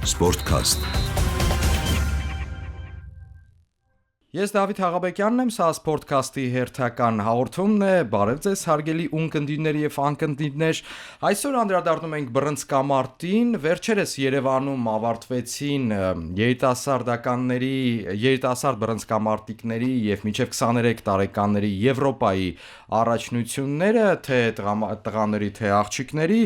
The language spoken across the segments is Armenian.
Sportcast. Ես Դավիթ Հաղաբեկյանն եմ, սա Sportcast-ի հերթական հաղորդումն է։ Բարև ձեզ, հարգելի ունկնդիրներ եւ անկնդիրներ։ Այսօր անդրադառնում ենք բռնցքամարտին։ Վերջերս Երևանում ավարտվեցին երիտասարդ բռնցքամարտիկների եւ մինչեւ 23 տարեկանների Եվրոպայի առաջնությունները, թե տղաների, թե աղջիկների։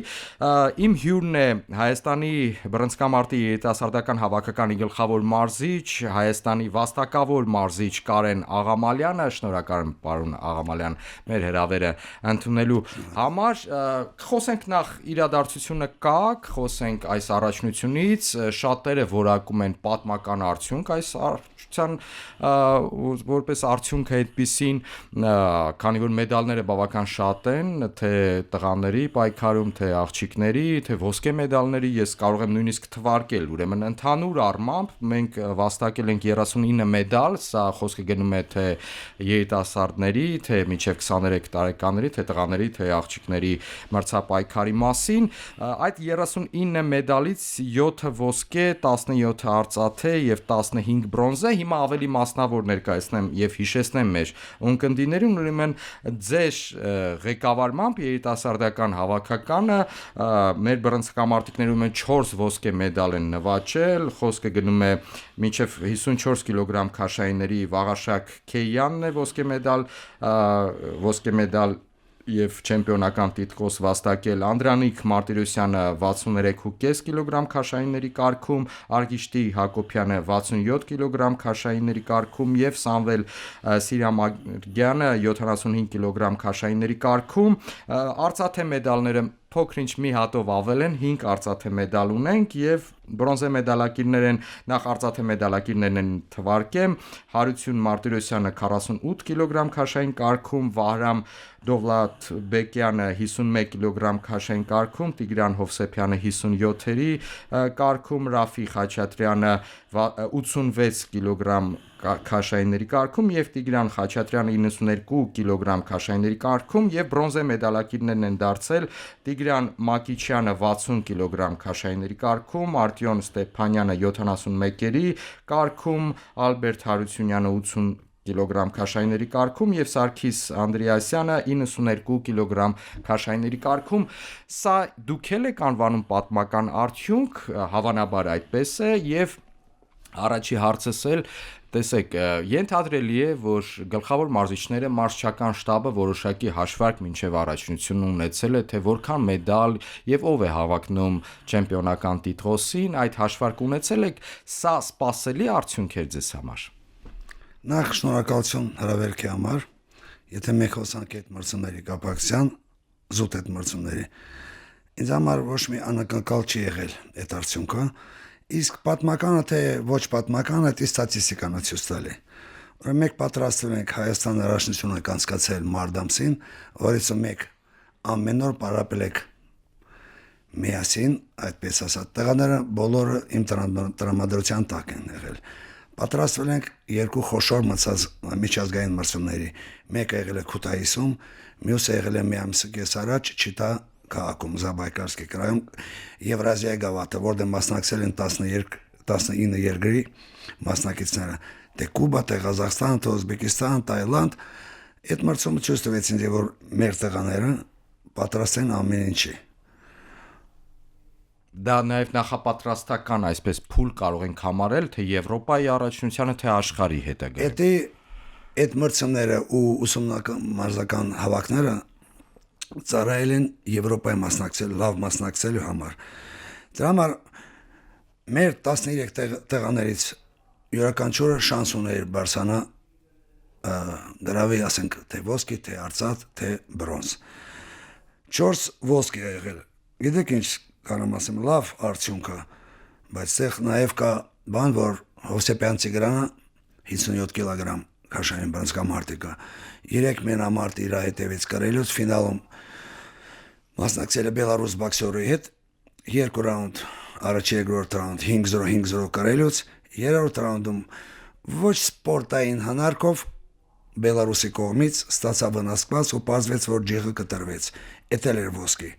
Իմ հյուրն է Հայաստանի բռնցքամարտի երիտասարդական հավաքականի գլխավոր մարզիչ, Հայաստանի վաստակավոր մարզիչ Կարեն Աղամալյանը, շնորհակալ եմ պարոն Աղամալյան մեր հրավերը ընդունելու համար։ Խոսենք նախ իրադարձությունը կա, խոսենք այս առաջնությունից, շատերը որակում են պատմական արդյունք այս առաջնության որպես արդյունք այդպիսին, քանի որ մեդալները բավական շատ են, թե տղաների պայքարում, թե աղջիկների, թե ոսկե մեդալների, ես կարող եմ նույնիսկ թվարկել, ուրեմն ընդհանուր առմամբ մենք վաստակել ենք 39 մեդալ, սա խոսքը գնում է թե երիտասարդների, թե մինչև 23 տարեկանների, թե տղաների, թե աղջիկների մրցապայքարի մասին։ Այդ 39 մեդալից 7 ոսկե, 17 արծաթե եւ 15 բրոնզե։ Հիմա ավելի մասնավոր ներկայացնեմ եւ հիշեցնեմ մեր ունկնդիրներին, ուրեմն ձեր ղեկավարմամբ երիտասարդական հավաքականը մեր բռնցքամարտիկներում 4 ոսկե մեդալ են նվաճել, խոսքը գնում է մինչև 54 կիլոգրամ քաշայինների Վաղարշակ Քեյանն է ոսկե մեդալ եւ չեմպիոնական տիտղոս վաստակել, Անդրանիկ Մարտիրոսյանը 63.5 կիլոգրամ քաշայինների կարգում, Արգիշտի Հակոբյանը 67 կիլոգրամ քաշայինների կարգում եւ Սամվել Սիրամագյանը 75 կիլոգրամ քաշայինների կարգում։ Արծաթե մեդալները փոքր-ինչ մի հատով ավել են, 5 արծաթե մեդալ ունենք եւ բրոնզե մեդալակիրներ են, նախ արծաթե մեդալակիրներն են թվարկեմ, Հարություն Մարտիրոսյանը 48 կիլոգրամ քաշային կարգում, Վահրամ Դովլաթբեկյանը 51 կիլոգրամ քաշային կարգում, Տիգրան Հովսեփյանը 57-երի կարգում, Ռաֆի Խաչատրյանը 86 կիլոգրամ քաշայինների կարգում եւ Տիգրան Խաչատրյանը 92 կիլոգրամ քաշայինների կարգում եւ բրոնզե մեդալակիրներն են դարձել Տիգրան Մակիչյանը 60 կիլոգրամ քաշայինների կարգում, Արտյոն Ստեփանյանը 71-երի կարգում, Ալբերտ Հարությունյանը 80 կիլոգրամ քաշայինների կարգում եւ Սարգիս Անդրեասյանը 92 կիլոգրամ քաշայինների կարգում։ Սա դուք եք անվանում պատմական արդյունք, հավանաբար այդպես է եւ առաջի հարցս էլ տեսեք, ենթադրելի է, որ գլխավոր մարզիչները մարզչական շտաբը որոշակի հաշվարկ մինչև առաջնությունն ունեցել է, թե որքան մեդալ եւ ով է հավակնում չեմպիոնական տիտղոսին, այդ հաշվարկ ունեցել եք, սա սպասելի արդյունք էր ձեզ համար։ Նախ շնորհակալություն հրավերքի համար, եթե մեկ խոսանք այդ մրցումների կապակցության, զուտ այդ մրցումների, ինձ համար ոչ մի անակնկալ չի եղել այդ արդյունքը, իսկ պատմականը թե ոչ պատմականը դա ստատիստիկան է ցույց տալի։ Ուրեմն մենք պատրաստվում ենք Հայաստան առաջնությունը կանցկացել մարտ ամսին, որից մեկ ամեն օր պարապել եք միասին, այդպես ասած, տղաները բոլորը իմ տրամադրության տակ են եղել։ Պատրաստվել ենք երկու խոշոր միջազգային մրցումների։ Մեկը եղել է Քութայիսում, մյուսը եղել է մի ամս կես առաջ Չիտա քաղաքում Զաբայկարսկի կրայում Եվրազիայի գավաթը, որտեղ մասնակցել են 19 երկրի մասնակիցները, թե Կուբա, թե Ղազախստան, թե Ուզբեկիստան, Թայլանդ։ Այդ մրցումը ցույց տվեց ինձ, որ մեր տղաները պատրաստ են ամեն ինչի։ Դա նաև նախապատրաստական այսպես փուլ կարող ենք համարել, թե Եվրոպայի առաջնությանը, թե աշխարհի հետագայում։ Այդ մրցումները ու ուսումնական մարզական հավաքները ծառայել են Եվրոպայի լավ մասնակցելու համար։ Դրա համար մեր 13 տղաներից յուրաքանչյուրը շանս ուներ բարձրանա գրավի, ասենք, թե ոսկի, թե արծաթ, թե բրոնզ։ 4 ոսկի է եղել։ Գիտեք ինչ կարամ ասեմ, լավ արդյունքը, բայց այդտեղ նաև կա բան, որ Հովսեփյան Տիգրանը 57 կիլոգրամ քաշային բռնցքամարտիկը 3 մենամարտ իր հետևից կրելուց ֆինալում մասնակցել է Բելարուս բոքսյորի հետ 2 ռաունդ, առաջի երկրորդ ռաունդ 5-0 կրելուց, երրորդ ռաունդում ոչ սպորտային հնարքով Բելարուսի կողմից ստացա վնասված ու պարզվեց, որ ջիղը կտրվեց։ Էդ էլ էր ոսկի։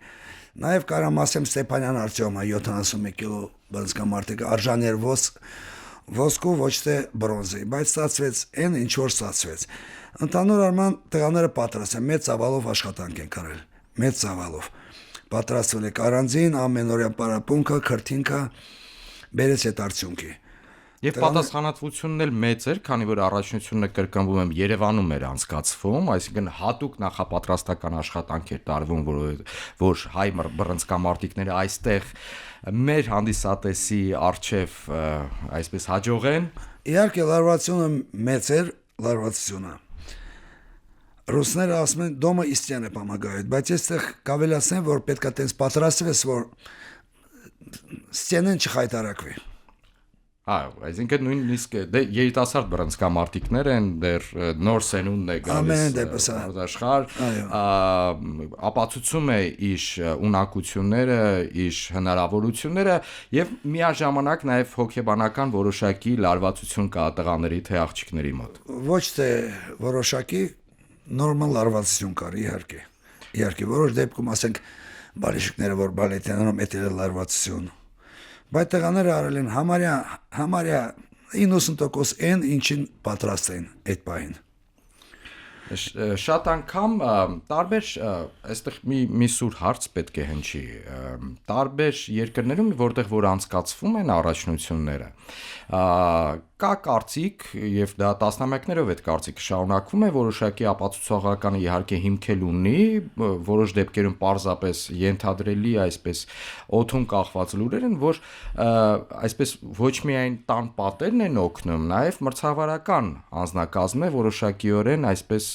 Նաև կարամ ասեմ Ստեփանյան Արտյոմը 71 կիլո բռնցքամարտիկը արժանի էր ոսկու ոչ թե բրոնզի, բայց ստացվեց այն ինչ որ ստացվեց։ Ընդհանուր առմամբ տղաները պատրաստ են, մեծ ծավալով աշխատանք են කරել, մեծ ծավալով։ Պատրաստվել է առանձին ամենօրյա պարապմունքը, քրթինքը բերեց այդ արդյունքի։ Եվ պատասխանատվությունն էլ մեծ էր, քանի որ առաջնությունը կրկնվում եմ Երևանում էր անցկացվում, այսինքն հատուկ նախապատրաստական աշխատանք էր տարվում, որ հայ բռնցքամարտիկները այստեղ մեր հանդիսատեսի արչև այսպես հաջողեն։ Իհարկե լարվածությունը մեծ էր, լարվածությունը։ Ռուսները ասում են դոմը իստյան է պամագայդ, բայց այստեղ կավելացնեմ, որ պետքա տենց պատրաստվես, որ ստենեն չխայտարակվի։ Այսինքն նույնիսկ երիտասարդ բռնցքամարտիկներ են, դեռ նոր սերունդն է գալիս աշխարհ, ապացուցում է իր ունակությունները, իր հնարավորությունները եւ միաժամանակ նաեւ հոգեբանական որոշակի լարվածություն կա տղաների թե աղջիկների մոտ։ Ոչ թե որոշակի նորմալ լարվածություն կար, իհարկե, որոշ դեպքում ասենք բարիշիկները, որ բալետ են անում, դա լարվածություն։ Բայց տղաները արել են համարյա 90% այն, ինչին պատրաստ են այդ պահին։ Շատ անգամ տարբեր այստեղ մի սուր հարց պետք է հնչի տարբեր երկրներում որտեղ որ անցկացվում են առաջնությունները կա կարծիք եւ դա տասնամյակներով այդ կարծիքը շարունակվում է որոշակի ապացուցողական իհարկե հիմքել ունի որոշ դեպքերում պարզապես ենթադրելի այսպես օթում կախված լուրեր են որ այսպես ոչ միայն տան պատերն են օգնում նաեւ մրցավարական անձնակազմը որոշակիորեն այսպես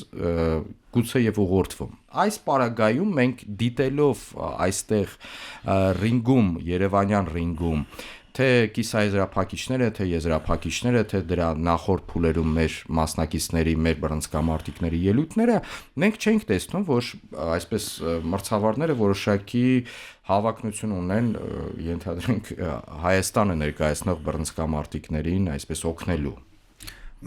գուցե եւ ուղղորդվում այս պարագայում մենք դիտելով այստեղ ռինգում Երևանյան ռինգում թե կիսաեզրափակիչները, թե եզրափակիչները, թե դրա նախորդ փուլերում մեր մասնակիցների, մեր բռնցքամարտիկների ելույթները, մենք չենք տեսնում, որ այսպես մրցավարները որոշակի հավակնություն ունեն, ենթադրենք Հայաստանը ներկայացնող բռնցքամարտիկներին այսպես օգնելու։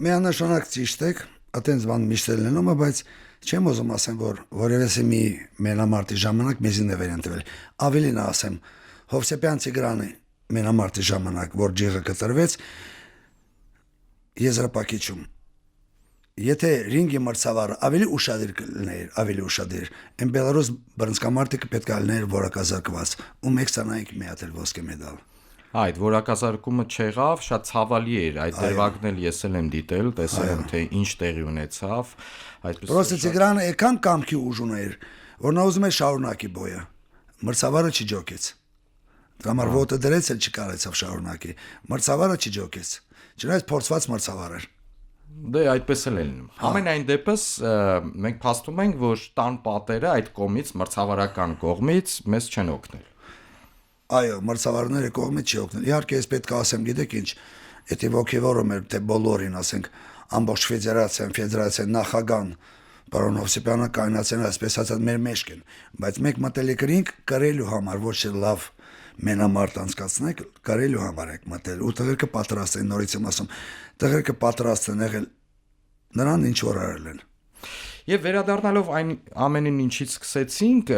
Միանշանակ ճիշտ եք, այտենց բան միշտ լինում է, բայց չեմ ուզում ասեմ, որ որևէ մի մենամարտի ժամանակ մեզի նվեր են տվել։ Ավելին ասեմ, Հովսեփյան Տիգրանի մենամարտի ժամանակ, որ ջիղը կտրվեց եզրափակիչում եթե ռինգի մրցավարը ավելի ուշադիր կլիներ, ավելի ուշադիր, այն Բելարուս բռնցքամարտիկը պետք է լիներ որակազրկված, ու մենք ստանայինք մի հատ ոսկե մեդալ։ Այդ որակազրկումը չեղավ, շատ ցավալի էր, այդ դերվագն էլ ես էլ եմ դիտել, տեսել եմ թե ինչ տեղի ունեցավ, այսպես Պրոստը Տիգրանը եկան կամքի ուժ ուներ, որ նա ուզում էր շարունակի բոյը։ Մրցավարը չջոկեց։ Կամ ոտը դրեց էլ չկարեցավ շարունակի։ Մրցավարը չջոկեց։ Չնայած փորձված մրցավար էր։ Դե այդպես էլ է լինում։ Ամենայն դեպս մենք փաստում ենք, որ տան պատերը այդ կողմից մրցավարական կողմից մեզ չեն օգնել։ Այո, մրցավարները կողմից չի օգնել։ Իհարկե, ես պետք է ասեմ, գիտեք ինչ, եթե ոգևորում էր թե բոլորին, ասենք, ամբողջ ֆեդերացիան նախագահան Պարոն Հովսեփյանը կայնացել այսպես ասած մեր մեջք են, բայց մենք մտել ենք կրելու համար, ոչ թե լավ մենամարտ անցկացնենք, կրելու համար ենք մտել, ու տղերքը պատրաստ են, նորից եմ ասում, տղերքը պատրաստ են եղել նրան ինչ որ արել են։ Եվ վերադառնալով այն ամենին ինչից սկսեցինք,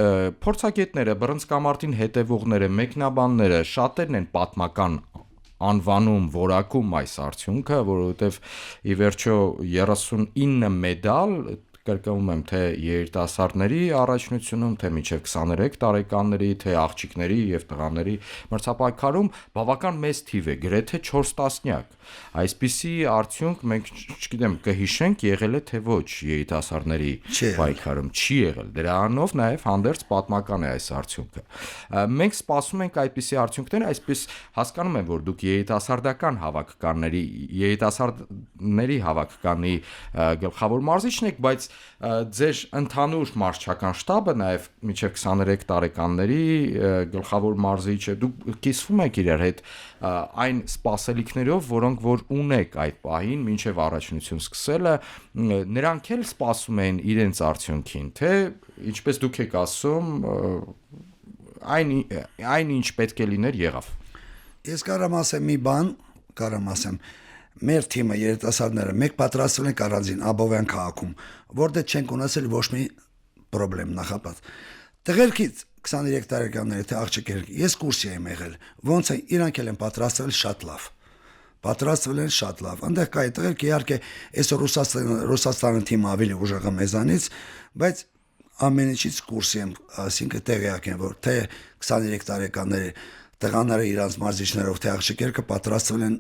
փորձագետները, բռնցքամարտին հետևողները, մեկնաբանները շատերն են պատմական անվանում, որակում այս արդյունքը, որովհետև ի վերջո 39 մեդալ կրկնում եմ թե երիտասարդների առաջնությունում, թե մինչև 23 տարեկանների, թե աղջիկների եւ տղաների մրցապայքարում բավական մեծ թիվ է, գրեթե 4 տասնյակ։ Այսպիսի արդյունք մենք չգիտեմ, կհիշենք եղել է թե ոչ երիտասարդների պայքարում, չի եղել։ Դրանով նաեւ հանդերձ պատմական է այս արդյունքը։ Մենք սպասում ենք այդպիսի արդյունքներ, այսպես հասկանում եմ, որ դուք երիտասարդական երիտասարդների հավաքականի գլխավոր մարզիչն եք, բայց ձեր ընդհանուր մարզչական շտաբը նաև մինչև 23 տարեկանների գլխավոր մարզիչը դուք կիսվում եք իրար հետ այն սպասելիքներով, որոնք որ ունեք այդ պահին մինչև առաջնություն սկսելը, նրանք էլ սպասում են իրենց արդյունքին, թե ինչպես դուք եք ասում, այն ինչ պետք է լիներ եղավ։ Ես կարամ ասեմ մի բան, մեր թիմը երիտասարդները մեկ պատրաստվել են առանձին Աբովյան քաղաքում, որտեղ չենք ունեցել ոչ մի խնդրեմ նախապատ։ 23 տարեկանների թե աղջիկներ, ես կուրսի եմ եղել, ոնց է իրանք էլ են պատրաստվել շատ լավ։ Պատրաստվել են շատ լավ։ Այնտեղ կա այդտեղ իհարկե այսօր Ռուսաստանը թիմը ավելի ուժեղ է մեզանից, բայց ամեն ինչից կուրսի եմ, այսինքն տեղյակ եմ, որ թե 23 տարեկանների տղաները իրանց մարզիչներով թե աղջիկերը պատրաստվել են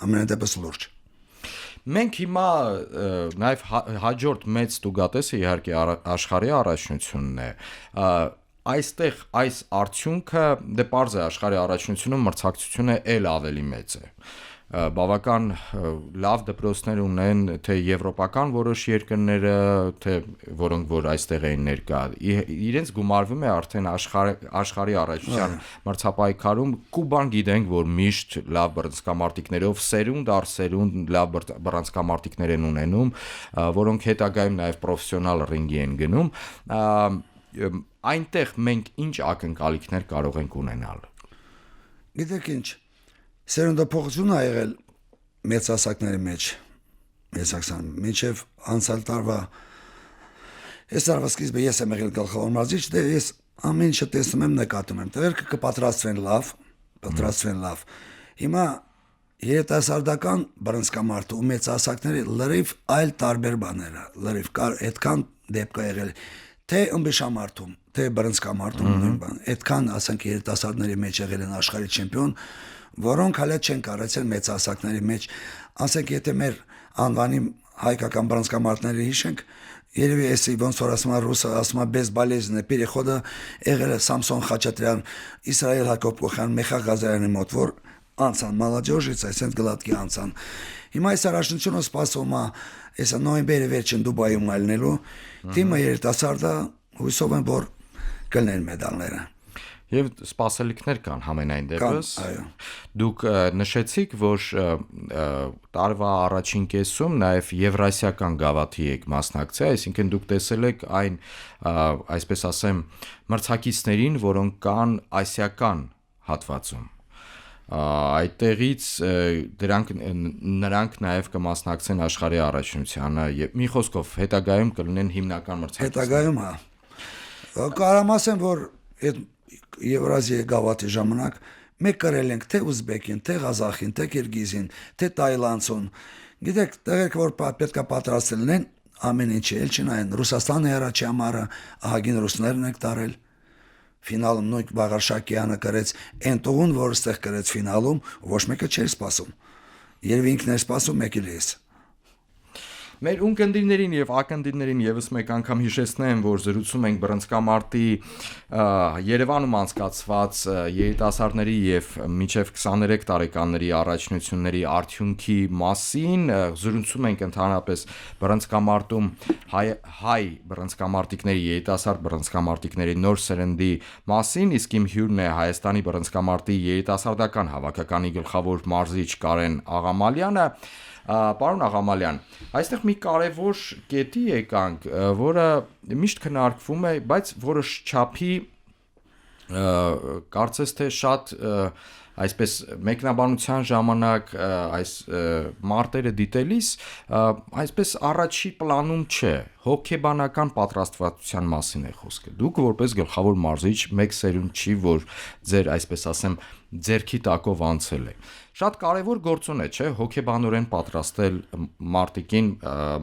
ամենադեպս լուրջ։ Մենք հիմա նաև հաջորդ մեծ տուգատեսը իհարկե աշխարհի առաջնությունն է։ Այստեղ այս արդյունքը դե պարզ է աշխարհի առաջնությունում մրցակցությունը ել ավելի մեծ է։ Բավական լավ դպրոցներ ունեն թե եվրոպական որոշ երկրները, թե որոնք որ այստեղ էին ներկա։ Իրենց գումարվում է արդեն աշխարհի առաջնության մրցապայքարում Կուբան գիտենք, որ միշտ լավ բռնցքամարտիկներով սերունդ առ սերունդ լավ բռնցքամարտիկներ են ունենում, որոնք հետագայում նաև պրոֆեսիոնալ ռինգի են գնում։ Այնտեղ մենք ինչ ակնկալիքներ կարող ենք ունենալ։ Գիտեք ինչ, սերունդափոխություն ա եղել մեծահասակների մեջ, մինչև անցյալ տարվա, այս տարվա սկիզբը ես եմ եղել գլխավոր մարզիչ, դե ես ամեն ինչը տեսնում եմ, նկատում եմ, տղերքը կպատրաստվեն լավ, հիմա երիտասարդական բռնցքամարտը ու մեծահասակների լրիվ այլ տարբեր բաներ ա, լրիվ այդքան դեպք ա եղել, թե ըմբիշամարտում, թե բռնցքամարտում նույն բան, այդքան ասենք երիտասարդների մեջ եղել են աշխարհի չեմպիոն, որոնք հələ չեն կարեցել մեծահասակների մեջ, ասենք եթե մեր անվանի հայկական բռնցքամարտները հիշենք, երևի էսի ոնց որ ասում է ռուսը, ասում է բեզբալեզն է, переходը եղել է Սամսոն Խաչատրյան, Իսրայել Հակոբյան, Մեխա Ղազարյանի մոտ, որ անցան մալաջոժից, այսինքն գլատկի անցան։ Հիմա այս առաջնությունը սպասում է, այսա նոյեմբերի վերջին Դուբայում ալնելու, թիմը երիտասարդը հույսով են, որ կլինեն մեդալները։ Եվ սպասելիքներ կան համենայն դեպս։ Դուք նշեցիք, որ տարվա առաջին կեսում նաև եվրասիական գավաթի եք մասնակցել, այսինքն դուք տեսել եք այն, այսպես ասեմ, մրցակիցներին, որոնք կան ասիական հատվածում։ Այդտեղից նրանք նաև կմասնակցեն աշխարհի առաջնությանը եւ մի խոսքով հետագայում կլինեն հիմնական մրցակիցներ։ Հետագայում հա։ Կարամ ասեմ, որ այդ Եվրազիայի գավաթի ժամանակ մենք կրել ենք թե ուզբեկին, թե ղազախին, թե կիրգիզին, թե տայլանդցուն։ Գիտեք, տեղերը որ պետքա պատրաստել են, ամեն ինչի էլ չնայեն Ռուսաստանը առաջի համարը ահագին ռուսներն են տարել։ Ֆինալում նույն Վաղարշակյանը կրեց այն տողուն, որ ստեղ կրեց ֆինալում, ոչ մեկը չէր սպասում։ Երևի ինքն էր սպասում, մեկ էլ ես։ Մեր ունկնդիրներին եւ ակնդիրներին եւս մեկ անգամ հիշեցնեմ, որ զրուցում ենք բռնցքամարտի Երևանում անցկացված երիտասարդների եւ մինչեւ 23 տարեկանների առաջնությունների արդյունքի մասին, զրուցում ենք ընդհանրապես բռնցքամարտում հայ բռնցքամարտիկների, երիտասարդ բռնցքամարտիկների նոր սերնդի մասին, իսկ իմ հյուրն է Հայաստանի բռնցքամարտի երիտասարդական հավաքականի գլխավոր մարզիչ Կարեն Աղամալյանը։ Պարոն Աղամալյան, այստեղ մի կարևոր կետի եկանք, որը միշտ քննարկվում է, բայց որը չափի կարծես թե շատ այսպես մեկնաբանության ժամանակ այս մարտերը դիտելիս այսպես առաջի պլանում չէ, հոգեբանական պատրաստվածության մասին է խոսքը։ Դուք որպես գլխավոր մարզիչ մեկ սերունդ չի, որ ձեր այսպես ասեմ ձերքի տակով անցել է։ Շատ կարևոր գործոն է, չէ, հոգեբանորեն պատրաստել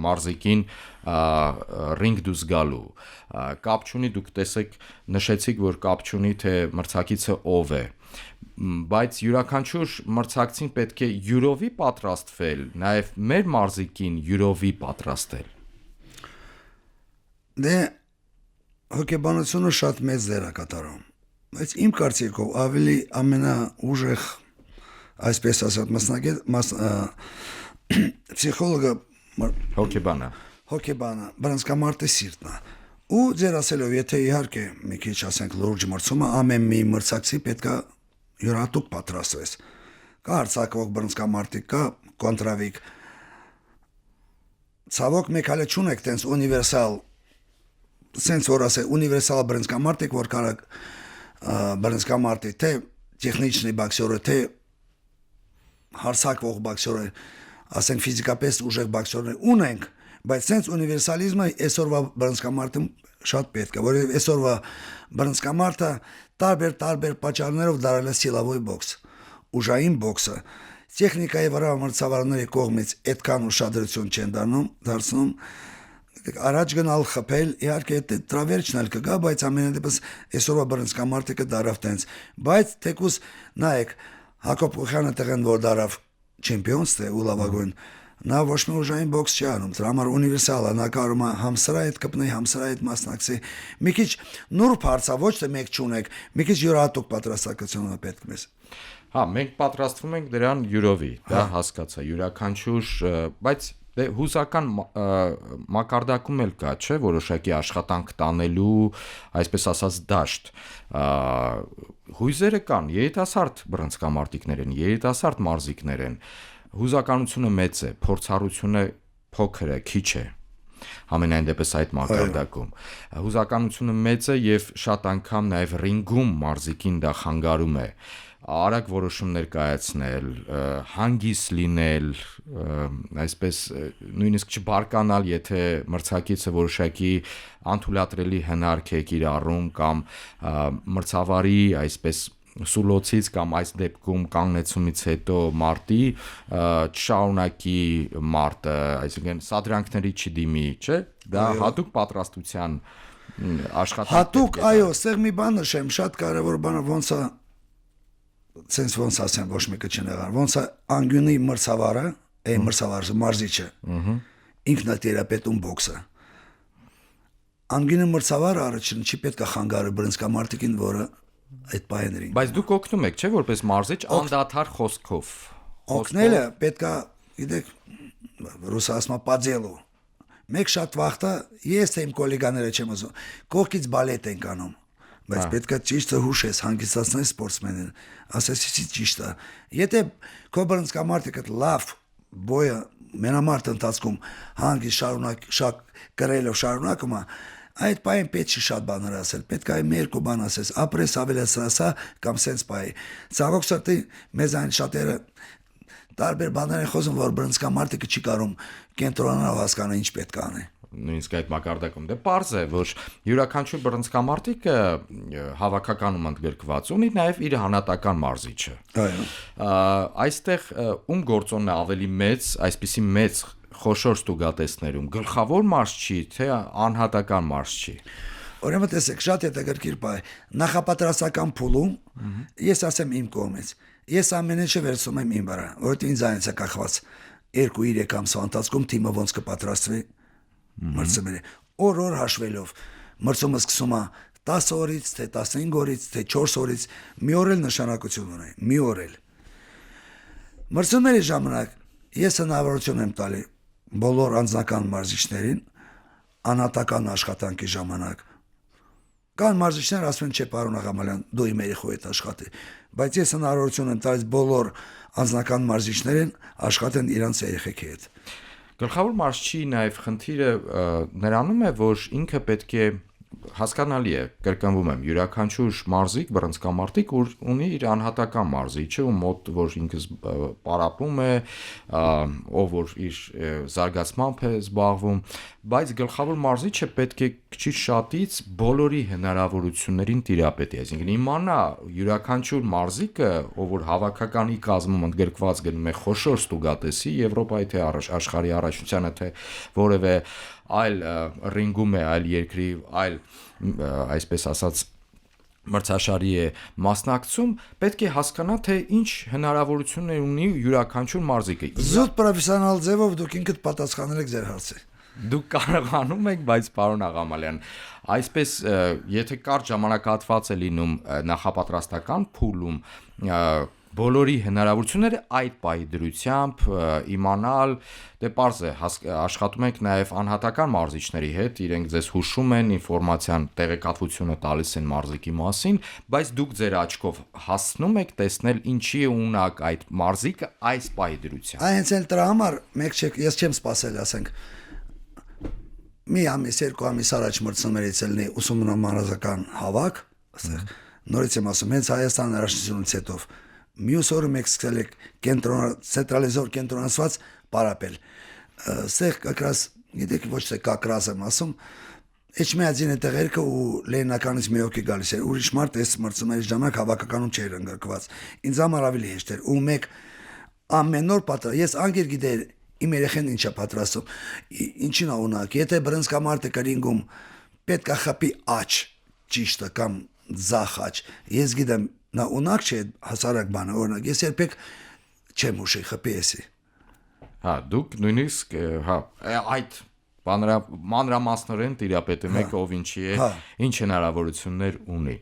մարզիկին ռինգ դուրս գալու։ Կապ չունի, դուք նշեցիք, որ կապ չունի, թե մրցակիցը ով է, բայց յուրաքանչյուր մրցակցին պետք է յուրովի պատրաստվել, նաև մեր մարզիկին յուրովի պատրաստել։ Դե հոգեբանությունը շատ մեծ դեր է կատարում, բայց իմ կարծիքով ավելի ամենաուժեղ այսպես ասած պսիխոլոգը հոգեբանը բռնցքամարտի սիրտն է ու ձեր ասելով եթե իհարկե մի քիչ ասենք լուրջ մրցումը ամեն մի մրցակցի պետքա յուրատուկ պատրաստվես կա արձակվող բռնցքամարտիկ կա կոնտրավիկ ցավոք մեկ հələ չունեք տենց ունիվերսալ sense որ ասե ունիվերսալ բռնցքամարտիկ որ կարա բռնցքամարտի թե տեխնիչնի բոքսյորը թե հարցակվող բոքսյորը ասենք ֆիզիկապես ուժեղ բոքսյորներ ունենք բայց sense ունիվերսալիզմը այսօրվա բռնցքամարտում շատ պետք է, որովհետև այսօրվա բռնցքամարտը տարբեր պատճառներով դարել է սիլավոյ բոքս, ուժային բոքսը, տեխնիկայի վրա մրցավարների կողմից այդքան ուշադրություն չեն դարձնում, առաջ գնալ խփել, իհարկե տրավերջն էլ կգա, բայց ամենայն դեպս այսօրվա բռնցքամարտիկը դարավ տենց, բայց թեկուզ նայեք, Հակոբ Կոքյանը տեղեն որ դարավ չեմպիոն ստե ու լավագույն, նա ոչ մի ուժային բոքս չի անում, դրա համար ունիվերսալ է, նա կարող է համսրա հետ կպնի, համսրա հետ մասնակցի, մի քիչ նուրբ հարցա, ոչ թե մեկ չունեք, մի քիչ յուրահատուկ պատրաստակություն է պետք մեզ։ Հա, մենք պատրաստվում ենք դրան յուրովի, դա հասկացա, յուրաքանչյուր, բայց հուզական մակարդակում էլ կա, չէ, որոշակի աշխատանք տանելու, այսպես ասած, դաշտ։ Հույզերը կան, երիտասարդ բռնցքամարտիկներ են, երիտասարդ մարզիկներ են։ Հուզականությունը մեծ է, փորձառությունը փոքր է, քիչ է։ Համենայն դեպս այդ մակարդակում հուզականությունը մեծ է եւ շատ անգամ նաեւ ռինգում մարզիկին դա խանգարում է արագ որոշումներ կայացնել, հանգիստ լինել, այսպես նույնիսկ չբարկանալ, եթե մրցակիցը որոշակի անթույլատրելի հնարք է կիրառում կամ մրցավարի այսպես սուլոցից կամ այս դեպքում կանգնեցումից հետո մարտի չշարունակի մարտը, այսինքն սադրանքների չդիմի, չէ՞, դա հատուկ պատրաստության աշխատանք է։ Հատուկ, այո, ստեղ մի բան նշեմ, շատ կարևոր բանը ոնց է sense ոնց ասեմ ոչ մեկը չնեղան ոնց է անգյունի մրցավարը մրցավարը մարզիչը ինքն է տերապետում բոքսը անգյունի մրցավարը առաջին չի պետք է խանգարի բռնցքամարտիկին որը այդ պայմաններին բայց դուք օգնում եք չէ որպես մարզիչ անդադար խոսքով օգնելը պետք է գիտեք ռուսը ասում է պատзелу մեկ շատ վախտա ես թե իմ գոլեգաները չեմ ուզում կողքից բալետ ենք անում բայց պետք է ճիշտը հուշես, հանգստացնել սպորտսմենին, ասեցի ճիշտ է։ Եթե քո բռնցքամարտիկը լավ բոյը մենամարտ ընթացքում հանգիստ շարունակ գրելով շարունակում է, այդ պայն պետք չի շատ բաներ ասել, պետք է մի երկու բան ասես, ապրես ավելացրասա կամ սենց պայի։ Ցավոք սրտի մեզ այն շատերը տարբեր բաներ են խոսում, որ բռնցքամարտիկը չի կարող կենտրոնանալ հասկանալ ինչ պետք է անի։ Նույնիսկ այդ մակարդակում դե պարզ է որ յուրաքանչյուր բռնցքամարտիկը հավաքականում ընդգրկված ունի նաև իր հանրատական մարզիչը այստեղ ում գործոնն է ավելի մեծ այսպիսի մեծ խոշոր ստուգատեսներում գլխավոր մարզչի թե անհատական մարզչի ուրեմն տեսեք շատ հետաքրքիր բան նախապատրաստական փուլում ես ասեմ իմ կողմից ես ամեն ինչը վերցնում եմ իմ վրա որովհետեւ ինձ այնց է կախված 2-3 ամսվա ընթացքում թիմը ոնց կպատրաստվի մրցումները օր հաշվելով մրցումը սկսում է 10 օրից թե 15 օրից թե 4 օրից մի օր էլ նշանակություն ունի մի օր էլ մրցումների ժամանակ ես հնարավորություն եմ տալի բոլոր անձնական մարզիչներին անհատական աշխատանքի ժամանակ կան մարզիչներ ասում են չէ պարոն Աղամալյան դու իմ երեխու հետ աշխատի բայց ես հնարավորություն եմ տալիս բոլոր անձնական մարզիչներին աշխատեն իրանց երեխեքի հետ Գլխավոր մարզչի նաև խնդիրը նրանում է, որ ինքը պետք է հասկանալի է, կրկնվում եմ, յուրաքանչյուր մարզիկ, բռնցքամարտիկ ունի իր անհատական մարզիչը, ում մոտ որ ինքը պարապում է, ով որ իր զարգացմամբ է զբաղվում, բայց գլխավոր մարզիչը պետք է քիչ շատից բոլորի հնարավորություններին տիրապետի, այսինքն իմանա յուրաքանչյուր մարզիկը, ով որ հավաքականի կազմում ընդգրկված գնում է խոշոր ստուգատեսի Եվրոպայի թե աշխարհի առաջնությանը թե որևէ այլ ռինգում է, այլ երկրի, այլ այսպես ասած մրցաշարի է մասնակցում, պետք է հասկանա, թե ինչ հնարավորություններ ունի յուրաքանչյուր մարզիկը։ Զուտ պրոֆեսիոնալ ձևով դուք ինքդ պատասխանել եք ձեր հարցը։ Դուք կարողանում եք, բայց պարոն Աղամալյան, այսպես եթե կարճ ժամանակահատված է լինում նախապատրաստական փուլում բոլորի հնարավորությունները այդ պահի դրությամբ իմանալ, դե պարզ է, աշխատում եք նաև անհատական մարզիչների հետ, իրենք ձեզ հուշում են, ինֆորմացիան տեղեկատվությունը տալիս են մարզիկի մասին, բայց դուք ձեր աչքով հասնում եք տեսնել ինչի է ունակ այդ մարզիկը այս պահի դրությամբ։ Այնց էլ դրա համար մեկ չեք, ես չեմ սպասել, ասենք մի ամիս, երկու ամիս առաջ մրցումներից ելնի ուսումնամարզական հավաք, ասենք նորից եմ ասում, հենց Հայաստան առաջնությունից հետո մյուս օրը մեկ սկսել եք ցենտրալիզոր կենտրոնացված պարապել։ Սեղ կակրաս, գիտեք ոչ թե կակրաս եմ ասում, Էջմիածին է տեղերքը ու Լենինականից մի օքի գալիս էր։ Ուրիշ մարդ այս մրցումների ժամանակ հավաքականում չէր ընդգրկված։ Ինձ համար ավելի հեշտ էր ու մեկ ամեն օր ես անգիր գիտեի իմ երեխեն ինչա պատրաստում։ Ինչին է ունակ։ Եթե բրնցքամարտը կրինգում պետք է խփի աչ, ճիշտը կամ ձախ աչ։ Ես գիտեմ նա ունակ չէ հասարակ բանը, օրինակ ես երբեք չեմ ուշի խփի էսի։ Հա, դուք նույնիսկ այդ մանրամասնորեն տիրապետում եք ով ինչի է, ինչ հնարավորություններ ունի։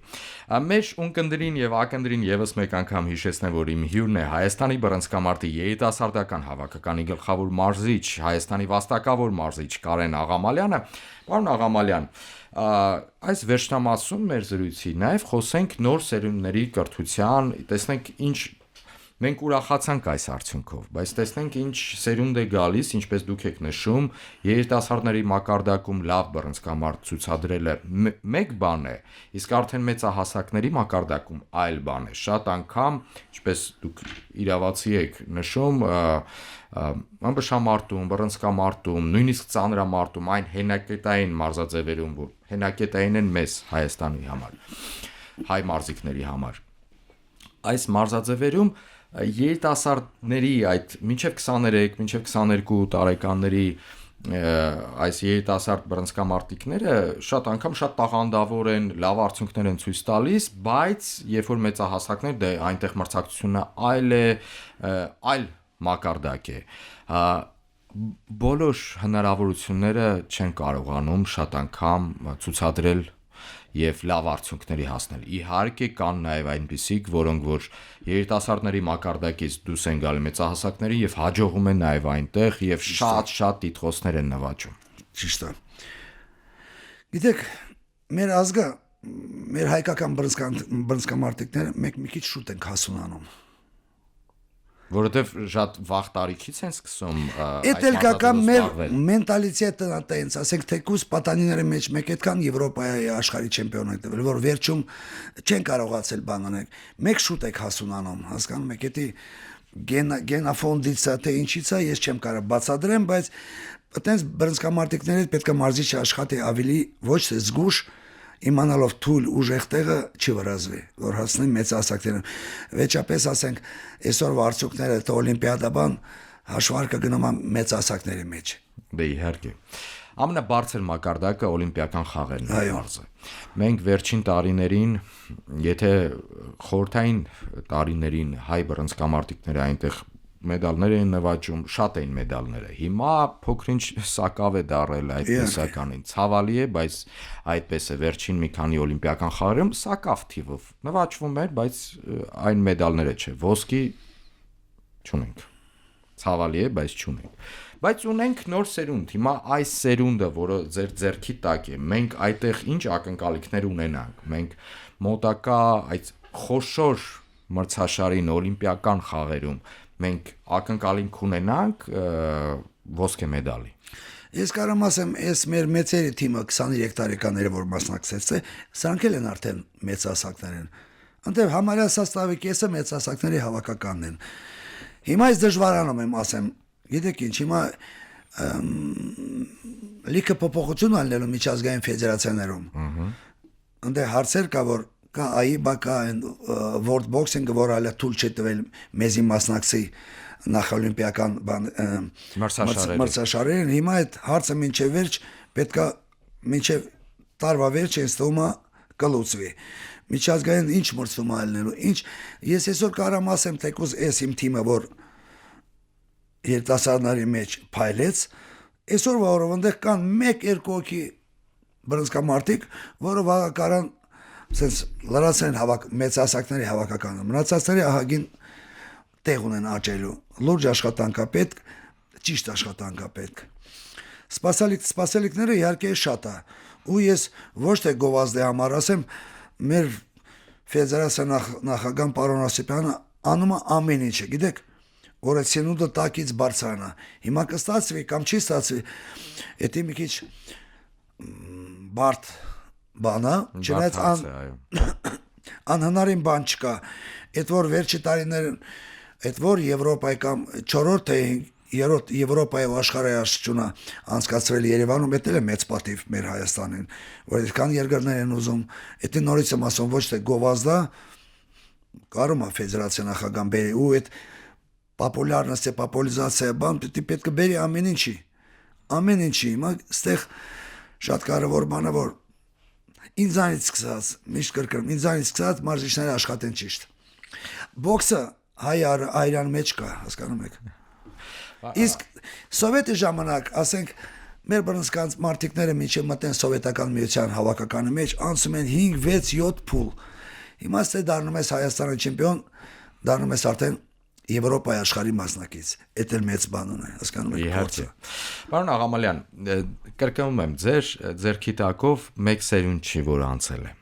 Մեր ունկնդրին եւ ակնդրին եւս մեկ անգամ հիշեցնեմ, որ իմ հյուրն է Հայաստանի բռնցքամարտի երիտասարդական հավաքականի գլխավոր մարզիչ, Հայաստանի վաստակավոր մարզիչ Կարեն Աղամալյանը։ Պարոն Աղամալյան, այս վերջնամասում մեր զրույցի նաեւ խոսենք նոր սերունդների կրթության, տեսնենք ինչ մենք ուրախացանք այս արդյունքով, բայց տեսնենք ինչ սերունդ է գալիս, ինչպես դուք եք նշում, երիտասարդների մակարդակում լավ բռնցքամարտ ցուցադրելը մեկ բան է, իսկ արդեն մեծահասակների մակարդակում այլ բան է։ Շատ անգամ, ինչպես դուք իրավացի եք նշում, ըմբշամարտում, բռնցքամարտում, նույնիսկ ծանրամարտում, այն հենակետային մարզաձևերում, որ հենակետային են մեզ Հայաստանի համար, հայ մարզիկների համար։ Այս մարզաձևերում երիտասարդների այդ մինչև 23, մինչև 22 տարեկանների այս երիտասարդ բռնցքամարտիկները շատ անգամ շատ տաղանդավոր են, լավ արդյունքներ են ցույց տալիս, բայց երբ որ մեծահասակներ դե այնտեղ մրցակցությունը այլ է, այլ մակարդակ է։ Բոլոր հնարավորությունները չեն կարողանում շատ անգամ ցուցադրել եւ լավ արդյունքների հասնել։ Իհարկե կան նաեւ այնպիսիք, որոնք որ երիտասարդների մակարդակից դուրս են գալի մեծահասակների եւ հաջողում են նաեւ այնտեղ եւ շատ տիտղոսներ են նվաճում։ Ճիշտ է։ Գիտեք, մեր ազգը, մեր հայկական բռնցքամարտիկները մեկ մի քիչ շուտ են հասունանում։ Որովհետև շատ վաղ տարիքից են սկսում այդ էլ կական մեր մենտալիտետն է տենց, ասենք թեկուզ պատանիների մեջ մեկ այդքան Եվրոպայի աշխարհի չեմպիոն եք տվել, որ վերջում չեն կարողացել բան անել։ Մեկ շուտ եք հասունանում, հասկանում եք, դա գենաֆոնդից է, թե ինչից է, ես չեմ կարող բացատրեմ, բայց այտենց բռնցքամարտիկները պետք է մարզիչը աշխատի ավելի ոչ թե զգուշ իմանալով թույլ ուժեղ տեղը չի վրազվի, որ հասնի մեծահասակներին։ Վերջապես ասենք, այսօրվա արդյունքները թե օլիմպիադաբան հաշվարկը գնում է մեծահասակների մեջ։ Դե իհարկե։ Ամենաբարձր մակարդակը օլիմպիական խաղերն են մարզը։ Մենք վերջին տարիներին, եթե խորհրդային տարիներին հայ բռնցքամարտիկները այնտեղ մեդալներ էին նվաճում, շատ էին մեդալները։ Հիմա փոքրինչ սակավ է դարել այդ տեսականին։ Ցավալի է, բայց այդպես է վերջին մի քանի օլիմպիական խաղերում սակավ թիվով նվաճվում էր, բայց այն մեդալները չէ։ Ոսկի չունենք։ Ցավալի է, բայց չունենք։ Բայց ունենք նոր սերունդ։ Հիմա այս սերունդը, որը ձեր ձեռքի տակ է, մենք այդտեղ ինչ ակնկալիքներ ունենանք։ Մենք մոտակա այդ խոշոր մրցաշարին օլիմպիական խաղերում մենք ակնկալիք ունենանք ոսկե մեդալի։ Ես կարամ ասեմ, այս մեր մեծերի թիմը 23 տարեկանները, որ մասնակցեց, սրանք էլ են արդեն մեծահասակներ են։ Անտեղ համարյա սաստավի կեսը մեծահասակների հավաքականն են։ Հիմա այս դժվարանում եմ ասեմ, գիտեք ինչ, հիմա լիքը փոփոխություն անելու միջազգային ֆեդերացիաներում։ Անտեղ հարցեր կա, որ կա AIBA, կա World Boxing, որ այլ թույլ չի տվել մեզի մասնակցի նախօլիմպիական մրցաշարերին։ Հիմա այդ հարցը մինչև վերջ պետքա մինչև տարվա վերջը ստումա կլուծվի։ Միջազգային ինչ մրցում ալնելու, ինչ ես այսօր կարամ ասեմ, թեկուզ այս իմ թիմը, որ երիտասարդների մեջ փայլեց, այսօր որովհետեւ կան 1-2 հոգի բռնցքամարտիկ, որը վաղակարան sense լրացեն մեծահասակների հավաքականը, մնացածների ահագին տեղ ունեն աճելու, լուրջ աշխատանք է պետք, ճիշտ աշխատանք է պետք։ Սպասելիքները իհարկե շատ է, ու ես ոչ թե գովազդի համար ասեմ, մեր ֆեդերացիա նախագահ պարոն Ասիպյանը անում է ամեն ինչը, գիտեք, որ այդ սենունդը տակից բարձրանա։ Հիմա կստացվի կամ չի ստացվի, դա մի քիչ բարդ բան է, չնայած անհնարին բան չկա։ Այդ որ վերջի տարիներն, այդ որ Եվրոպայի կամ 4-րդ թե երրորդ Եվրոպայի ու աշխարհի աշխուժը անցկացրել Երևանում, դա էլ է մեծ պատիվ մեր Հայաստանին, որ այդքան երկրներ են ուզում, դա նորից եմ ասում, ոչ թե գովազդա, կարում է ֆեդերացիա նախագահան բերի ու այդ պոպուլյարնոստը, պոպուլիզացիա, բան պետք է բերի ամեն ինչի, հիմա այստեղ շատ կարևոր բան է, որ ինձանից սկսած, միշտ կրկնում, ինձանից սկսած մարզիչները աշխատեն ճիշտ։ Բոքսը հայ այրան մեջ կա, հասկանում եք։ Իսկ սովետի ժամանակ, ասենք, մեր բռնցքանց մարտիկները մինչև մտեն սովետական միության հավաքականի մեջ, անցում են 5-6-7 փուլ։ Հիմա ստե դառնում ես Հայաստանի չեմպիոն, դառնում ես արդեն Եվրոպայի աշխարհի մասնակից։ Դա էլ մեծ բան ունի, հասկանում եք։ Իհարկե։ Պարոն Աղամալյան, կրկնում եմ, ձեր ձեռքի տակով մեկ սերունդ չի, որ անցել է։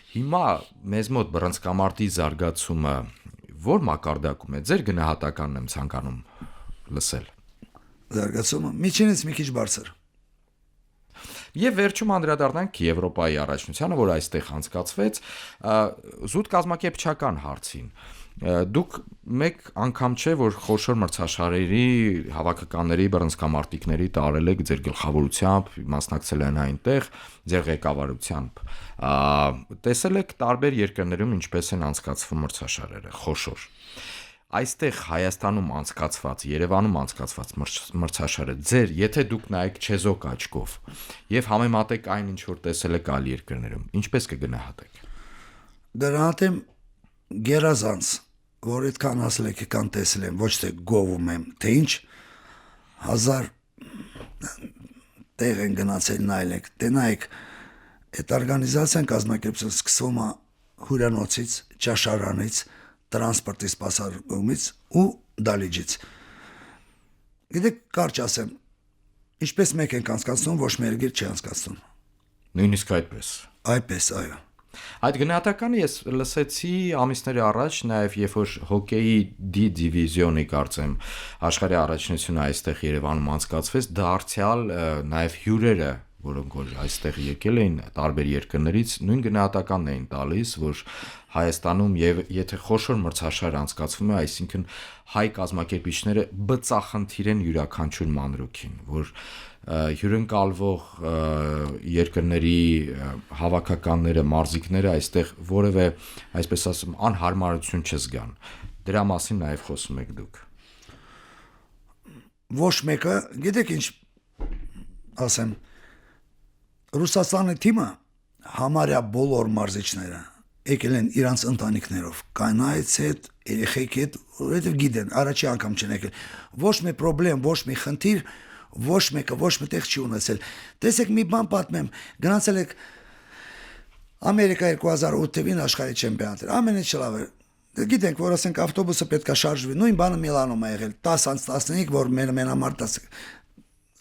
Հիմա մեզ մոտ բռնցքամարտի զարգացումը որ մակարդակում է, ձեր գնահատականն եմ ցանկանում լսել։ Զարգացումը միջինից մի քիչ բարձր։ Եվ վերջում անդրադառնանք Եվրոպայի առաջնությանը, որ այստեղ անցկացվեց, զուտ կազմակերպչական հարցին։ Դուք մեկ անգամ չէ, որ խոշոր մրցաշարերի հավաքականների բռնցքամարտիկների տարել եք ձեր գլխավորությամբ, մասնակցել են այնտեղ ձեր ղեկավարությամբ։ Տեսել եք տարբեր երկրներում ինչպես են անցկացվում մրցաշարերը, խոշոր։ Այստեղ Հայաստանում անցկացված, Երևանում անցկացված մրցաշարը ձեր, եթե դուք նայեք չեզոք աչքով եւ համեմատեք այն, ինչ որ տեսել եք այլ երկրներում, ինչպես կգնահատեք։ Գնահատեմ գերազանց, որ այդքան ասել եք, կան տեսել եմ, ոչ թե գովում եմ, թե ինչ 1000 տեղ են գնացել նայել եք, նայեք, այդ օրգանիզացիան կազմակերպությունը սկսվում է հյուրանոցից, ճաշարանից, տրանսպորտի սպասարկումից ու դալիճից։ Գիտեք, կարճ ասեմ, ինչպես մեկ ենք անցկացնում, ոչ մի երկիր չի անցկացնում։ Նույնիսկ այդպես։ Այդպես, այո։ Այդ գնահատականը ես լսեցի ամիսներ առաջ, նաև երբ որ հոկեյի D դիվիզիոնի կարծեմ աշխարհի առաջնությունը այստեղ Երևանում անցկացվեց, դարձյալ նաև հյուրերը, որոնք որ այստեղ եկել էին տարբեր երկրներից, նույն գնահատականն էին տալիս, որ Հայաստանում եւ եթե խոշոր մրցաշար անցկացվում է, այսինքն հայ կազմակերպիչները բծախնդիր են յուրաքանչյուր մանրուքին, որ հյուրընկալվող երկրների հավաքականները, մարզիկները այստեղ որևէ, այսպես ասում, անհարմարություն չզգան։ Դրա մասին նաև խոսում եք դուք։ Ոչ մեկը, գիտեք ինչ ասեմ, Ռուսաստանի թիմը համարյա բոլոր մարզիչները եկել են իրանց ընտանիքներով, կանայց հետ, երեխեքի հետ, որովհետև գիտեն, առաջի անգամ չեն եկել։ Ոչ մի խնդրեմ, ոչ մի խնդիր, ոչ մեկը ոչ մտեղ չի ունեցել։ Տեսեք մի բան պատմեմ, գնացել եք Ամերիկա 2008 թվին աշխարհի չեմպիոնատներ, ամեն ինչ լավ է։ Գիտենք, որ ասենք ավտոբուսը պետք է շարժվի, նույն բանը Միլանում է եղել, 10:15, որ մենամարտ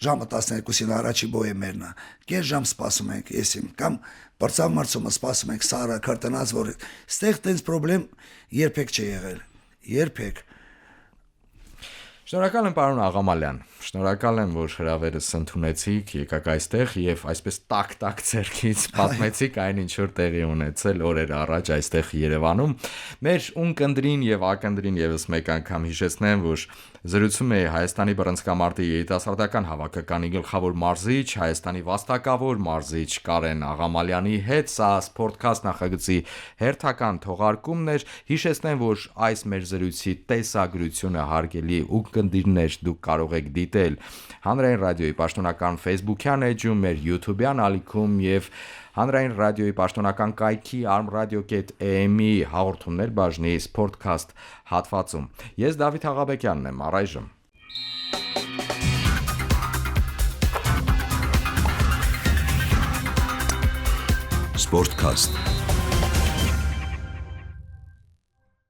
ժամը 12-ին առաջի բոյը մերն է։ Կես ժամ սպասում ենք, եսիմ, կամ բարձավ մարցումը սպասում ենք, սարը քրտնած, որ ստեղ տենց պրոբլեմ երբեք չի եղել։ Երբեք։ Շնորհակալ եմ պարոն Աղամալյան, շնորհակալ եմ, որ հրավերս ընդունեցիք, եկաք այստեղ եւ այսպես տակ-տակ ցերքից պատմեցիք այն ինչ որ տեղի ունեցել օրեր առաջ այստեղ Երևանում։ Մեր ունկնդրին եւ ակնդրին եւս մեկ անգամ հիշեցնեմ, որ զրուցում է Հայաստանի բռնցքամարտի երիտասարդական հավաքականի գլխավոր մարզիչ, Հայաստանի վաստակավոր մարզիչ Կարեն Աղամալյանի հետ, սա Sportcast նախագծի հերթական թողարկումն էր։ Հիշեցնեմ, որ այս մեր զրույցի տեսագրությունը հարգելի ունկնդիրներ դուք կարող եք դիտել Հանրային ռադիոյի պաշտոնական Facebook-յան էջում, մեր YouTube-յան ալիքում եւ Հանրային ռադիոյի պաշտոնական կայքի armradio.am-ի հաղորդումներ բաժնի Sportcast հատվածում։ Ես Դավիթ Աղաբեկյանն եմ, առայժմ։ Sportcast